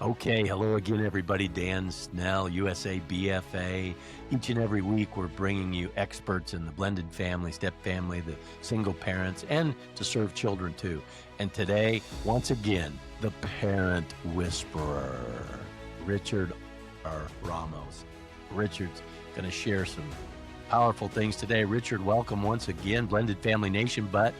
Okay, hello again, everybody. Dan Snell, USABFA. Each and every week, we're bringing you experts in the blended family, step family, the single parents, and to serve children too. And today, once again, the parent whisperer, Richard R Ramos. Richard's going to share some powerful things today. Richard, welcome once again, Blended Family Nation. But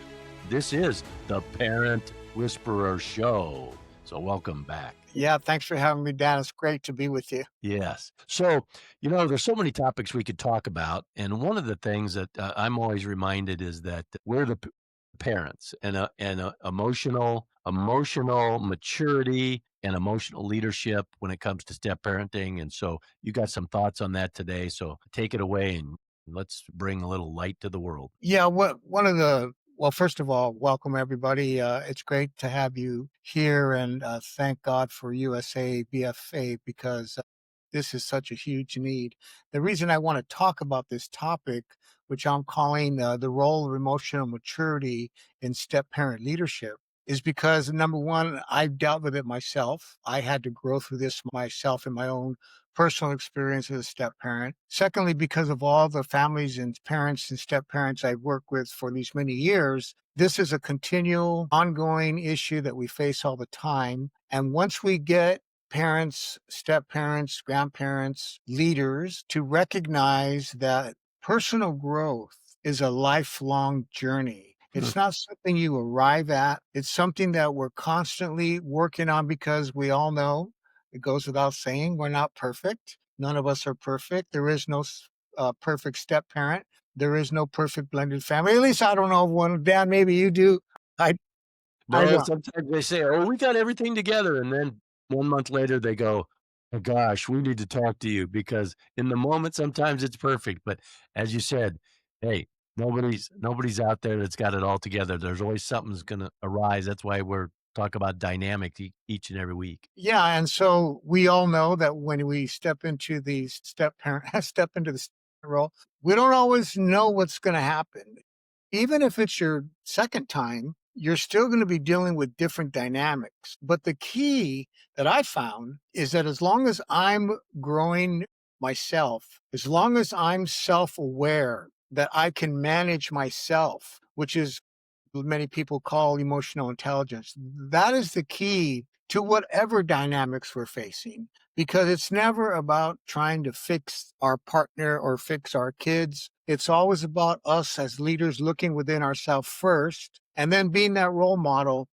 this is the Parent Whisperer Show. So welcome back. Yeah, thanks for having me, Dan. It's great to be with you. Yes. So, there's so many topics we could talk about. And one of the things that I'm always reminded is that we're the parents and emotional maturity and emotional leadership when it comes to step parenting. And so you got some thoughts on that today. So take it away and let's bring a little light to the world. Yeah, well, first of all, welcome everybody. It's great to have you here, and thank God for USA BFA because this is such a huge need. The reason I want to talk about this topic, which I'm calling the role of emotional maturity in step parent leadership, is because number one, I've dealt with it myself. I had to grow through this myself in my own personal experience as a step parent. Secondly, because of all the families and parents and step parents I've worked with for these many years, this is a continual, ongoing issue that we face all the time. And once we get parents, step parents, grandparents, leaders to recognize that personal growth is a lifelong journey. It's not something you arrive at. It's something that we're constantly working on because we all know it goes without saying we're not perfect. None of us are perfect. There is no perfect step parent. There is no perfect blended family. At least I don't know one. Dan, maybe you do. I No, don't. sometimes they say, "Oh, we got everything together," and then 1 month later they go, "Oh gosh, we need to talk to you," because in the moment, sometimes it's perfect, but as you said, hey, nobody's out there that's got it all together. There's always something's gonna arise. That's why we're talk about dynamic each and every week. Yeah, and so we all know that when we step into the step parent, step into the step role, we don't always know what's going to happen. Even if it's your second time, you're still going to be dealing with different dynamics. But the key that I found is that as long as I'm growing myself, as long as I'm self-aware that I can manage myself, which is what many people call emotional intelligence, that is the key to whatever dynamics we're facing, because it's never about trying to fix our partner or fix our kids. It's always about us as leaders looking within ourselves first and then being that role model.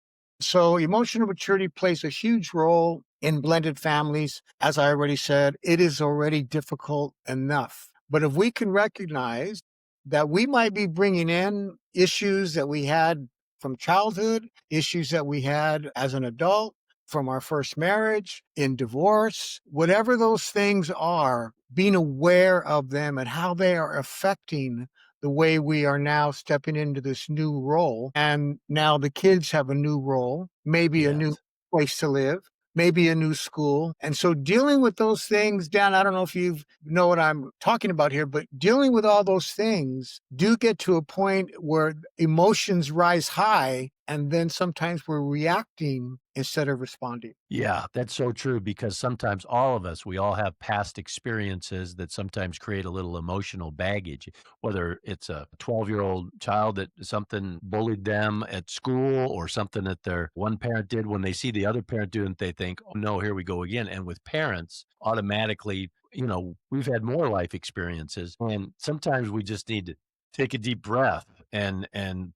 So emotional maturity plays a huge role in blended families. As I already said, it is already difficult enough. But if we can recognize that we might be bringing in issues that we had from childhood, issues that we had as an adult, from our first marriage, in divorce, whatever those things are, being aware of them and how they are affecting the way we are now stepping into this new role. And now the kids have a new role, maybe a new Yes. place to live, maybe a new school. And so dealing with those things, Dan, I don't know if you know what I'm talking about here, but dealing with all those things do get to a point where emotions rise high. And then sometimes we're reacting instead of responding. Yeah, that's so true because sometimes all of us, we all have past experiences that sometimes create a little emotional baggage, whether it's a 12-year-old child that something bullied them at school or something that their one parent did when they see the other parent do it, they think, oh no, here we go again. And with parents, automatically, we've had more life experiences and sometimes we just need to take a deep breath and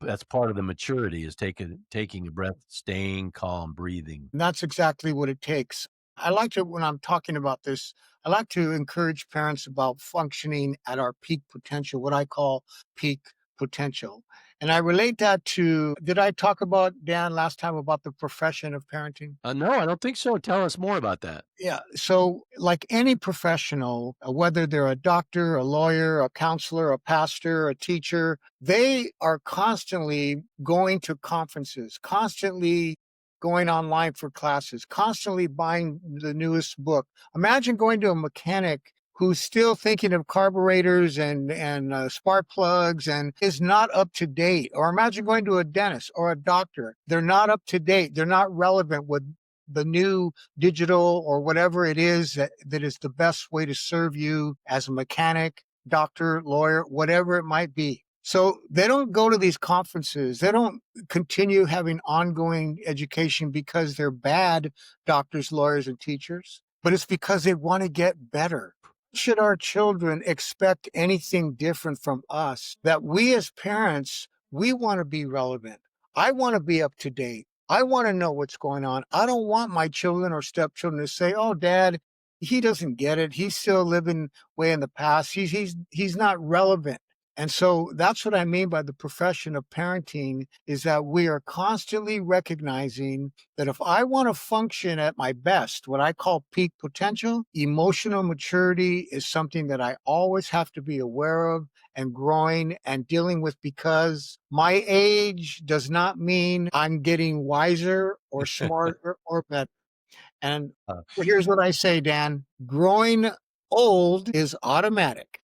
that's part of the maturity is taking a breath, staying calm, breathing. And that's exactly what it takes. I like to, when I'm talking about this, I like to encourage parents about functioning at our peak potential, what I call peak potential. And I relate that to, did I talk about, Dan, last time about the profession of parenting? No, I don't think so. Tell us more about that. Yeah. So, like any professional, whether they're a doctor, a lawyer, a counselor, a pastor, a teacher, they are constantly going to conferences, constantly going online for classes, constantly buying the newest book. Imagine going to a mechanic who's still thinking of carburetors and spark plugs and is not up to date. Or imagine going to a dentist or a doctor. They're not up to date. They're not relevant with the new digital or whatever it is that is the best way to serve you as a mechanic, doctor, lawyer, whatever it might be. So they don't go to these conferences. They don't continue having ongoing education because they're bad doctors, lawyers, and teachers, but it's because they want to get better. Should our children expect anything different from us? That we as parents, we want to be relevant. I want to be up to date. I want to know what's going on. I don't want my children or stepchildren to say, "Oh, dad, he doesn't get it. He's still living way in the past. He's not relevant." And so that's what I mean by the profession of parenting is that we are constantly recognizing that if I want to function at my best, what I call peak potential, emotional maturity is something that I always have to be aware of and growing and dealing with because my age does not mean I'm getting wiser or smarter or better. And Uh, here's what I say, Dan, growing old is automatic.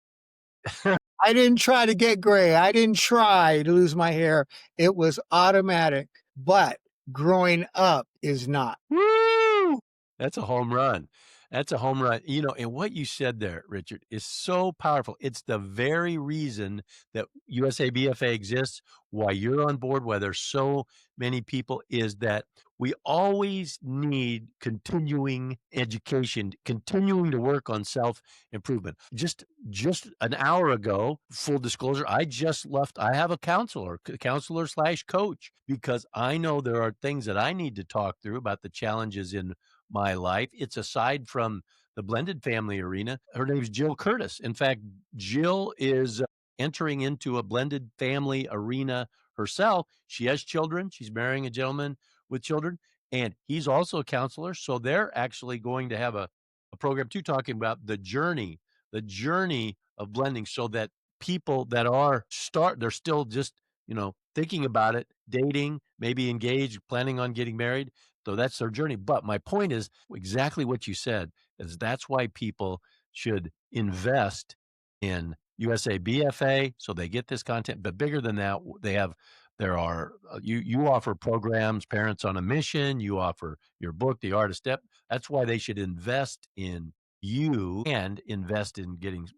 I didn't try to get gray. I didn't try to lose my hair. It was automatic, but growing up is not. Woo! That's a home run. That's a home run. And what you said there, Richard, is so powerful. It's the very reason that USABFA exists, why you're on board, why there's so many people, is that we always need continuing education, continuing to work on self-improvement. Just an hour ago, full disclosure, I just left. I have a counselor/coach, because I know there are things that I need to talk through about the challenges in my life. It's aside from the blended family arena. Her name's Jill Curtis. In fact, Jill is entering into a blended family arena herself. She has children. She's marrying a gentleman with children, and he's also a counselor. So they're actually going to have a program too, talking about the journey of blending, so that people that they're still just, thinking about it, dating, maybe engaged, planning on getting married. So that's their journey. But my point is exactly what you said, is that's why people should invest in USA BFA so they get this content. But bigger than that, you offer programs, Parents on a Mission, you offer your book, The Art of Step. That's why they should invest in you and invest in getting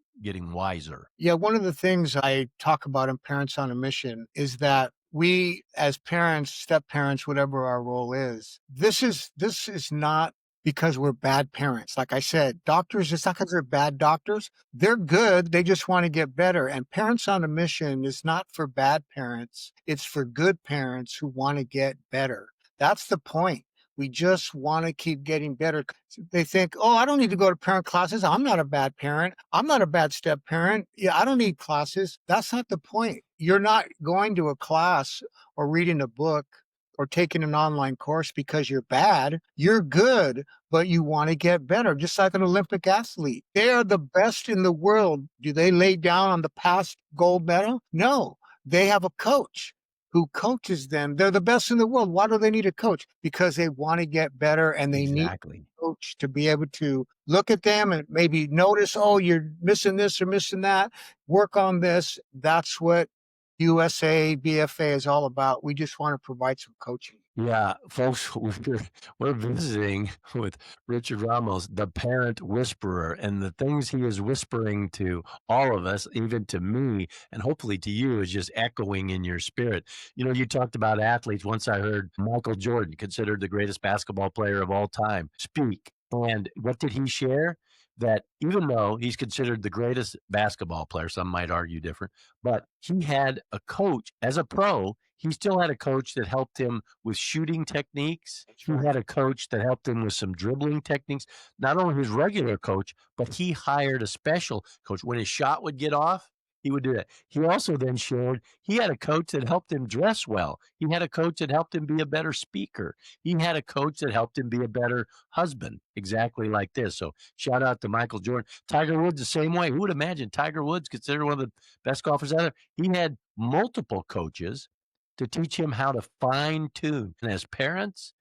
wiser. Yeah, one of the things I talk about in Parents on a Mission is that we as parents, step parents, whatever our role is, this is not because we're bad parents. Like I said, doctors, it's not because they're bad doctors. They're good. They just want to get better. And Parents on a Mission is not for bad parents. It's for good parents who want to get better. That's the point. We just want to keep getting better. They think, oh, I don't need to go to parent classes. I'm not a bad parent. I'm not a bad step parent. Yeah, I don't need classes. That's not the point. You're not going to a class or reading a book or taking an online course because you're bad. You're good, but you want to get better, just like an Olympic athlete. They are the best in the world. Do they lay down on the past gold medal? No, they have a coach who coaches them. They're the best in the world. Why do they need a coach? Because they want to get better and they need Exactly. a coach to be able to look at them and maybe notice, oh, you're missing this or missing that. Work on this. That's what USA BFA is all about. We just want to provide some coaching. Yeah, folks, we're visiting with Richard Ramos, the parent whisperer, and the things he is whispering to all of us, even to me, and hopefully to you, is just echoing in your spirit. You talked about athletes. Once I heard Michael Jordan, considered the greatest basketball player of all time, speak. And what did he share? That even though he's considered the greatest basketball player, some might argue different, but he had a coach as a pro. He still had a coach that helped him with shooting techniques. That's He right. had a coach that helped him with some dribbling techniques. Not only his regular coach, but he hired a special coach. When his shot would get off, he would do that. He also then shared he had a coach that helped him dress well. He had a coach that helped him be a better speaker. He had a coach that helped him be a better husband, exactly like this. So shout out to Michael Jordan. Tiger Woods, the same way. Who would imagine Tiger Woods, considered one of the best golfers out there? He had multiple coaches to teach him how to fine tune. And as parents,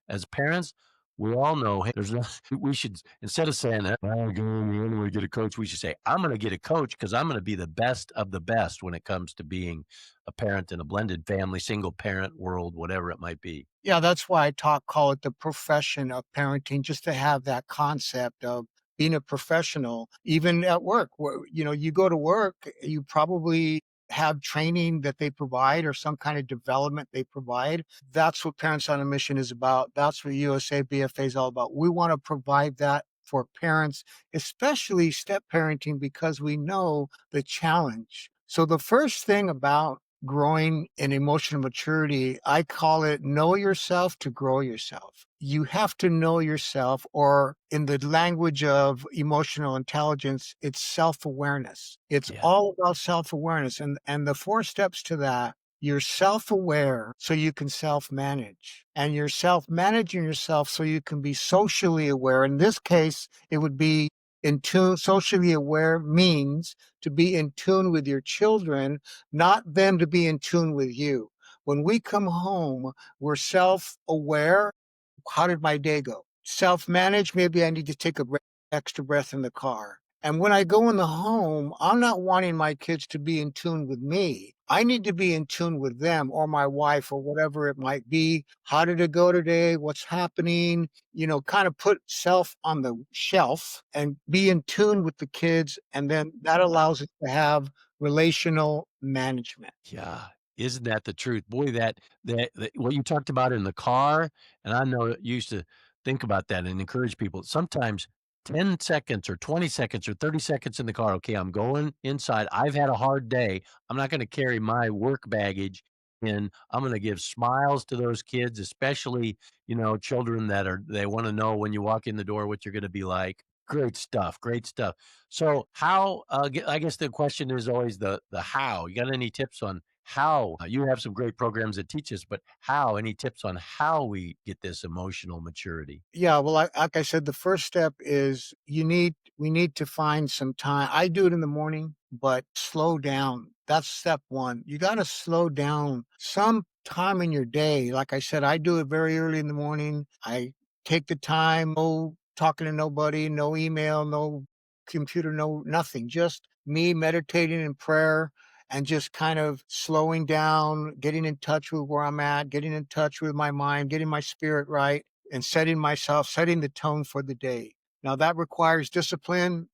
We all know, hey, there's no we should instead of saying, "I'm going to get a coach," we should say, "I'm gonna get a coach because I'm gonna be the best of the best when it comes to being a parent in a blended family, single parent world, whatever it might be." Yeah, that's why call it the profession of parenting, just to have that concept of being a professional, even at work. Where, you go to work, you probably have training that they provide or some kind of development they provide. That's what Parents on a Mission is about. That's what USABFA is all about. We want to provide that for parents, especially step parenting, because we know the challenge. So the first thing about growing in emotional maturity, I call it know yourself to grow yourself. You have to know yourself, or in the language of emotional intelligence, it's self awareness. It's Yeah. all about self awareness. And the four steps to that, you're self aware so you can self manage. And you're self managing yourself so you can be socially aware. In this case, it would be in tune. Socially aware means to be in tune with your children, not them to be in tune with you. When we come home, we're self aware. How did my day go? Self manage. Maybe I need to take a extra breath in the car. And when I go in the home, I'm not wanting my kids to be in tune with me. I need to be in tune with them or my wife or whatever it might be. How did it go today? What's happening? Kind of put self on the shelf and be in tune with the kids. And then that allows us to have relational management. Yeah. Isn't that the truth? Boy, that what you talked about in the car, and I know you used to think about that and encourage people. Sometimes 10 seconds or 20 seconds or 30 seconds in the car, okay, I'm going inside. I've had a hard day. I'm not gonna carry my work baggage in. I'm gonna give smiles to those kids, especially, children that they wanna know when you walk in the door what you're gonna be like. Great stuff, great stuff. So how, I guess the question is always the how. You got any tips on how? You have some great programs that teach us, but how? Any tips on how we get this emotional maturity? Yeah, well, like I said, the first step is we need to find some time. I do it in the morning, but slow down. That's step one. You got to slow down some time in your day. Like I said, I do it very early in the morning. I take the time, no talking to nobody, no email, no computer, no nothing. Just me meditating in prayer and just kind of slowing down, getting in touch with where I'm at, getting in touch with my mind, getting my spirit right and setting the tone for the day. Now that requires discipline.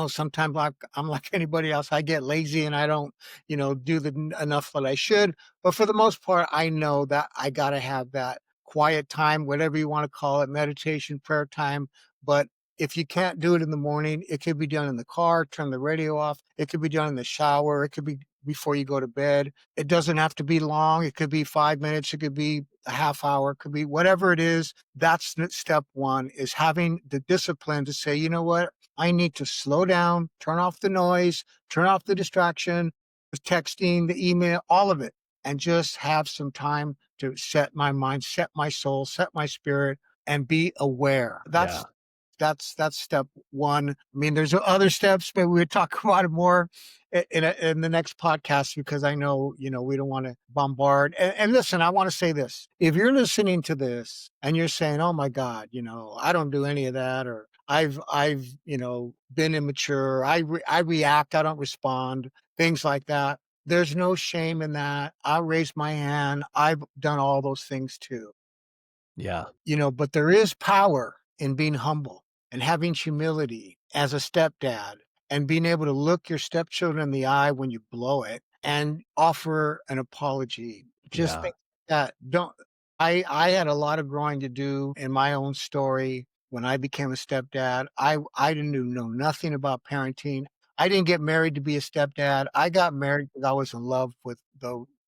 Sometimes I'm like anybody else, I get lazy and I don't, do enough that I should. But for the most part, I know that I got to have that quiet time, whatever you want to call it, meditation, prayer time. But if you can't do it in the morning, it could be done in the car, turn the radio off. It could be done in the shower. It could be before you go to bed. It doesn't have to be long. It could be 5 minutes. It could be a half hour. It could be whatever it is. That's step one, is having the discipline to say, you know what? I need to slow down, turn off the noise, turn off the distraction, the texting, the email, all of it, and just have some time to set my mind, set my soul, set my spirit, and be aware. Yeah, That's step one. I mean, there's other steps, but we'll talk about it more in the next podcast, because I know, we don't want to bombard. And listen, I want to say this. If you're listening to this and you're saying, oh my God, I don't do any of that, or I've, been immature. I react. I don't respond, things like that. There's no shame in that. I'll raise my hand. I've done all those things too. yeah, But there is power in being humble and having humility as a stepdad, and being able to look your stepchildren in the eye when you blow it and offer an apology. Just yeah, think that don't I had a lot of growing to do in my own story when I became a stepdad. I didn't know nothing about parenting. I didn't get married to be a stepdad. I got married because I was in love with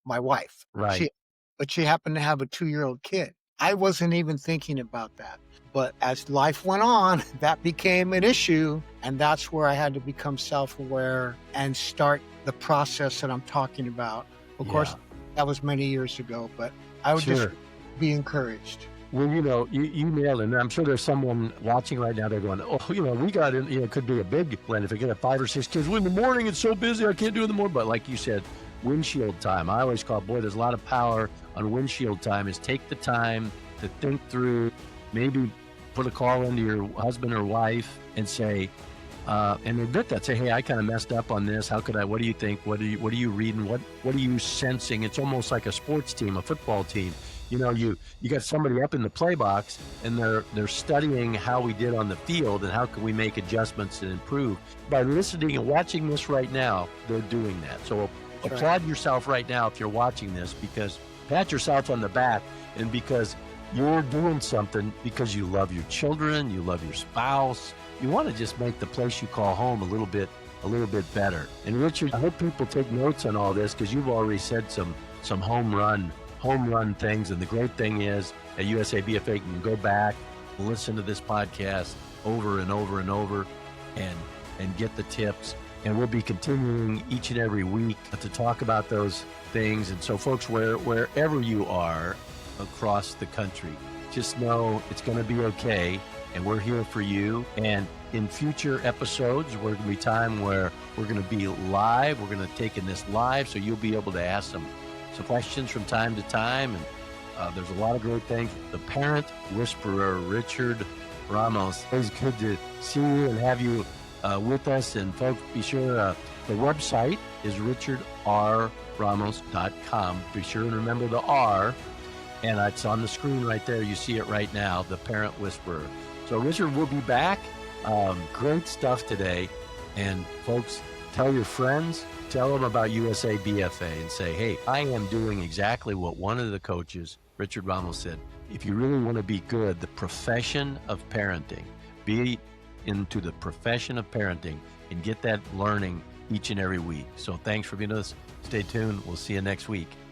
my wife. right. But she happened to have a 2-year-old kid. I wasn't even thinking about that. But as life went on, that became an issue. And that's where I had to become self aware and start the process that I'm talking about. Of course, Yeah, that was many years ago, but I would just sure. be encouraged. Well, you nailed it, and I'm sure there's someone watching right now, they're going, "Oh, we got in," it could be a big blend. If you get a 5 or 6 kids, well, in the morning, it's so busy, I can't do it in the morning. But like you said, windshield time. I always call it, boy, there's a lot of power on windshield time, is take the time to think through, maybe put a call into your husband or wife and say, and admit that. Say, hey, I kind of messed up on this. How could I? What do you think? What are you reading? What are you sensing? It's almost like a sports team, a football team. You got somebody up in the play box, and they're studying how we did on the field and how can we make adjustments and improve. By listening and watching this right now, they're doing that. So That's applaud right. yourself right now if you're watching this, because pat yourself on the back, and because you're doing something because you love your children, you love your spouse. You want to just make the place you call home a little bit better. And Richard, I hope people take notes on all this, because you've already said some home run things. And the great thing is at USABFA, you can go back, listen to this podcast over and over and over, and get the tips. And we'll be continuing each and every week to talk about those things. And so, folks, wherever you are across the country, just know it's going to be okay, and we're here for you. And in future episodes, we're going to be time where we're going to be live. We're going to take in this live, so you'll be able to ask some questions from time to time. And there's a lot of great things. The parent whisperer, Richard Ramos. It's good to see you and have you with us. And folks, be sure the website is richardraramos.com. Be sure and remember the R, and it's on the screen right there. You see it right now, the parent whisperer. So Richard will be back. Great stuff today. And folks, tell your friends, tell them about USABFA, and say, hey, I am doing exactly what one of the coaches, Richard Ramos, said. If you really want to be good, the profession of parenting, be into the profession of parenting and get that learning each and every week. So thanks for being with us. Stay tuned. We'll see you next week.